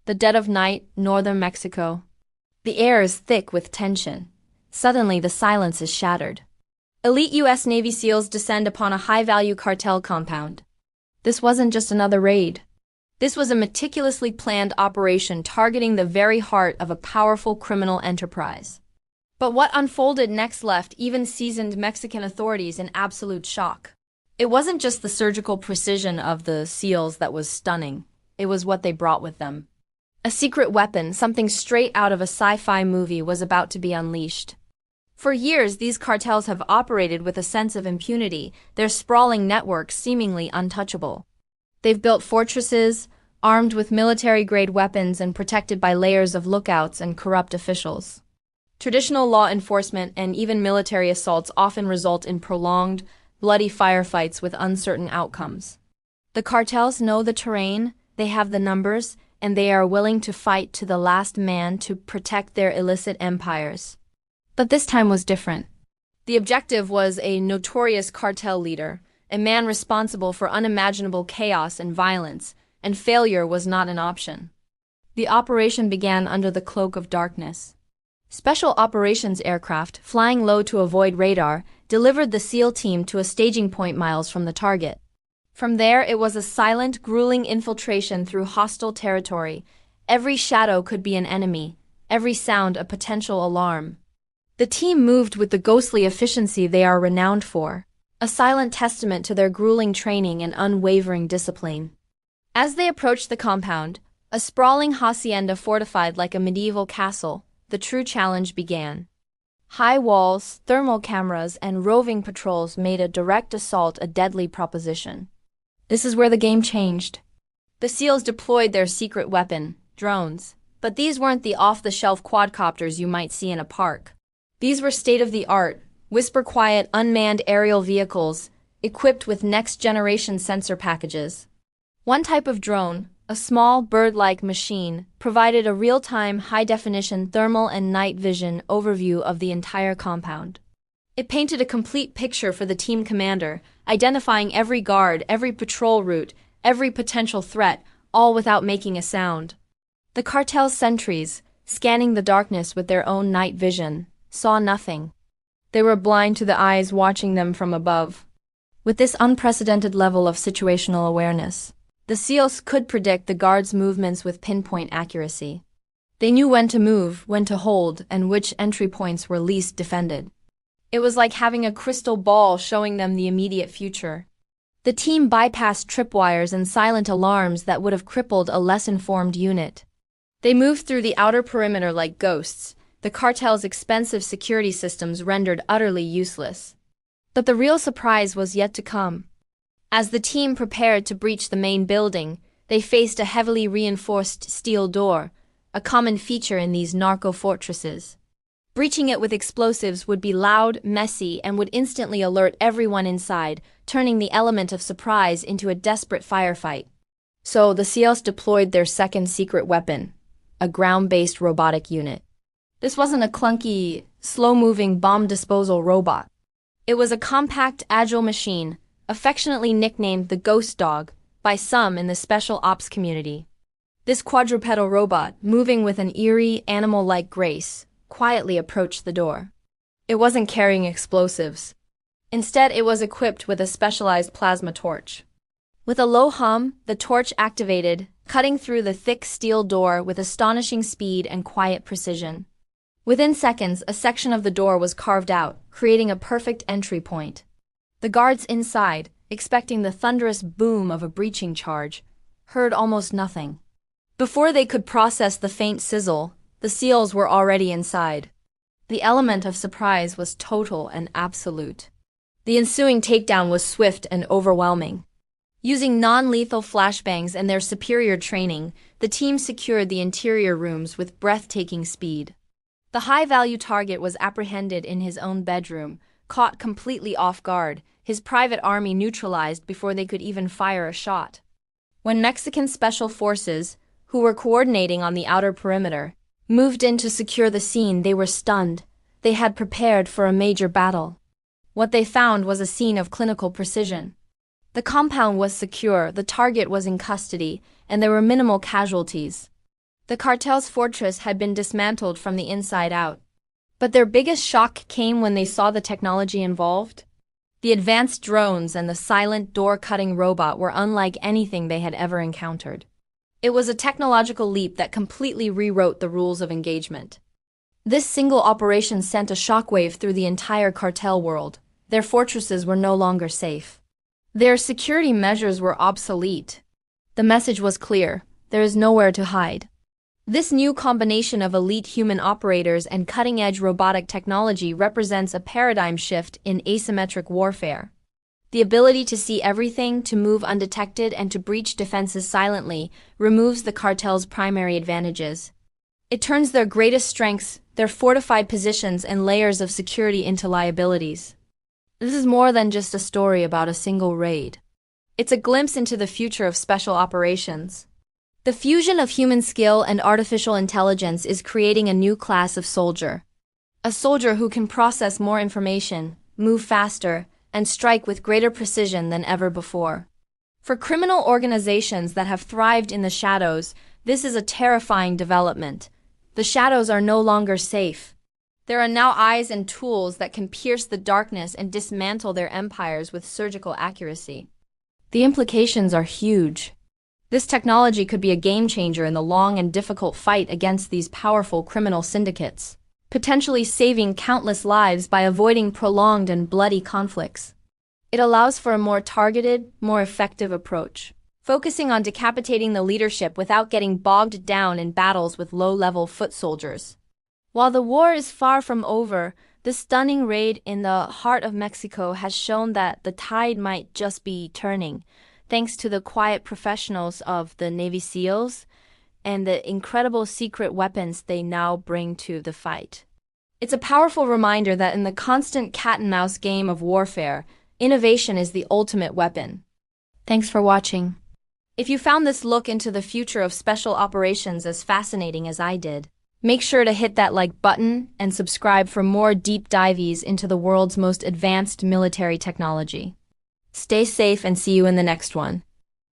The dead of night, northern Mexico. The air is thick with tension. Suddenly, the silence is shattered. Elite U.S. Navy SEALs descend upon a high-value cartel compound. This wasn't just another raid. This was a meticulously planned operation targeting the very heart of a powerful criminal enterprise. But what unfolded next left even seasoned Mexican authorities in absolute shock. It wasn't just the surgical precision of the SEALs that was stunning. It was what they brought with them. A secret weapon, something straight out of a sci-fi movie, was about to be unleashed. For years, these cartels have operated with a sense of impunity, their sprawling networks seemingly untouchable. They've built fortresses, armed with military-grade weapons and protected by layers of lookouts and corrupt officials. Traditional law enforcement and even military assaults often result in prolonged, bloody firefights with uncertain outcomes. The cartels know the terrain, they have the numbers, and they are willing to fight to the last man to protect their illicit empires. But this time was different. The objective was a notorious cartel leader, a man responsible for unimaginable chaos and violence, and failure was not an option. The operation began under the cloak of darkness. Special operations aircraft, flying low to avoid radar, delivered the SEAL team to a staging point miles from the target. From there, it was a silent, grueling infiltration through hostile territory. Every shadow could be an enemy, every sound a potential alarm. The team moved with the ghostly efficiency they are renowned for, a silent testament to their grueling training and unwavering discipline. As they approached the compound, a sprawling hacienda fortified like a medieval castle, the true challenge began. High walls, thermal cameras, and roving patrols made a direct assault a deadly proposition. This is where the game changed. The SEALs deployed their secret weapon, drones, but these weren't the off-the-shelf quadcopters you might see in a park. These were state-of-the-art, whisper-quiet, unmanned aerial vehicles, equipped with next-generation sensor packages. One type of drone, a small, bird-like machine, provided a real-time, high-definition thermal and night vision overview of the entire compound. It painted a complete picture for the team commander, identifying every guard, every patrol route, every potential threat, all without making a sound. The cartel's sentries, scanning the darkness with their own night vision, saw nothing. They were blind to the eyes watching them from above. With this unprecedented level of situational awareness, the SEALs could predict the guards' movements with pinpoint accuracy. They knew when to move, when to hold, and which entry points were least defended. It was like having a crystal ball showing them the immediate future. The team bypassed tripwires and silent alarms that would have crippled a less informed unit. They moved through the outer perimeter like ghosts, the cartel's expensive security systems rendered utterly useless. But the real surprise was yet to come. As the team prepared to breach the main building, they faced a heavily reinforced steel door, a common feature in these narco fortresses. Breaching it with explosives would be loud, messy, and would instantly alert everyone inside, turning the element of surprise into a desperate firefight. So the SEALs deployed their second secret weapon, a ground-based robotic unit. This wasn't a clunky, slow-moving bomb disposal robot. It was a compact, agile machine, affectionately nicknamed the Ghost Dog by some in the special ops community. This quadrupedal robot, moving with an eerie, animal-like grace, quietly approached the door. It wasn't carrying explosives. Instead, it was equipped with a specialized plasma torch. With a low hum, the torch activated, cutting through the thick steel door with astonishing speed and quiet precision. Within seconds, a section of the door was carved out, creating a perfect entry point. The guards inside, expecting the thunderous boom of a breaching charge, heard almost nothing. Before they could process the faint sizzle, the SEALs were already inside. The element of surprise was total and absolute. The ensuing takedown was swift and overwhelming. Using non-lethal flashbangs and their superior training, the team secured the interior rooms with breathtaking speed. The high-value target was apprehended in his own bedroom, caught completely off guard, his private army neutralized before they could even fire a shot. When Mexican special forces, who were coordinating on the outer perimeter, moved in to secure the scene, they were stunned. They had prepared for a major battle. What they found was a scene of clinical precision. The compound was secure, the target was in custody, and there were minimal casualties. The cartel's fortress had been dismantled from the inside out. But their biggest shock came when they saw the technology involved. The advanced drones and the silent door-cutting robot were unlike anything they had ever encountered. It was a technological leap that completely rewrote the rules of engagement. This single operation sent a shockwave through the entire cartel world. Their fortresses were no longer safe. Their security measures were obsolete. The message was clear: there is nowhere to hide. This new combination of elite human operators and cutting-edge robotic technology represents a paradigm shift in asymmetric warfare. The ability to see everything, to move undetected, and to breach defenses silently removes the cartel's primary advantages. It turns their greatest strengths, their fortified positions and layers of security, into liabilities. This is more than just a story about a single raid. It's a glimpse into the future of special operations. The fusion of human skill and artificial intelligence is creating a new class of soldier. A soldier who can process more information, move faster, and strike with greater precision than ever before. For criminal organizations that have thrived in the shadows, this is a terrifying development. The shadows are no longer safe. There are now eyes and tools that can pierce the darkness and dismantle their empires with surgical accuracy. The implications are huge. This technology could be a game-changer in the long and difficult fight against these powerful criminal syndicates, potentially saving countless lives by avoiding prolonged and bloody conflicts. It allows for a more targeted, more effective approach, focusing on decapitating the leadership without getting bogged down in battles with low-level foot soldiers. While the war is far from over, the stunning raid in the heart of Mexico has shown that the tide might just be turning, thanks to the quiet professionals of the Navy SEALs and the incredible secret weapons they now bring to the fight. It's a powerful reminder that in the constant cat-and-mouse game of warfare, innovation is the ultimate weapon. Thanks for watching. If you found this look into the future of special operations as fascinating as I did, make sure to hit that like button and subscribe for more deep dives into the world's most advanced military technology. Stay safe and see you in the next one.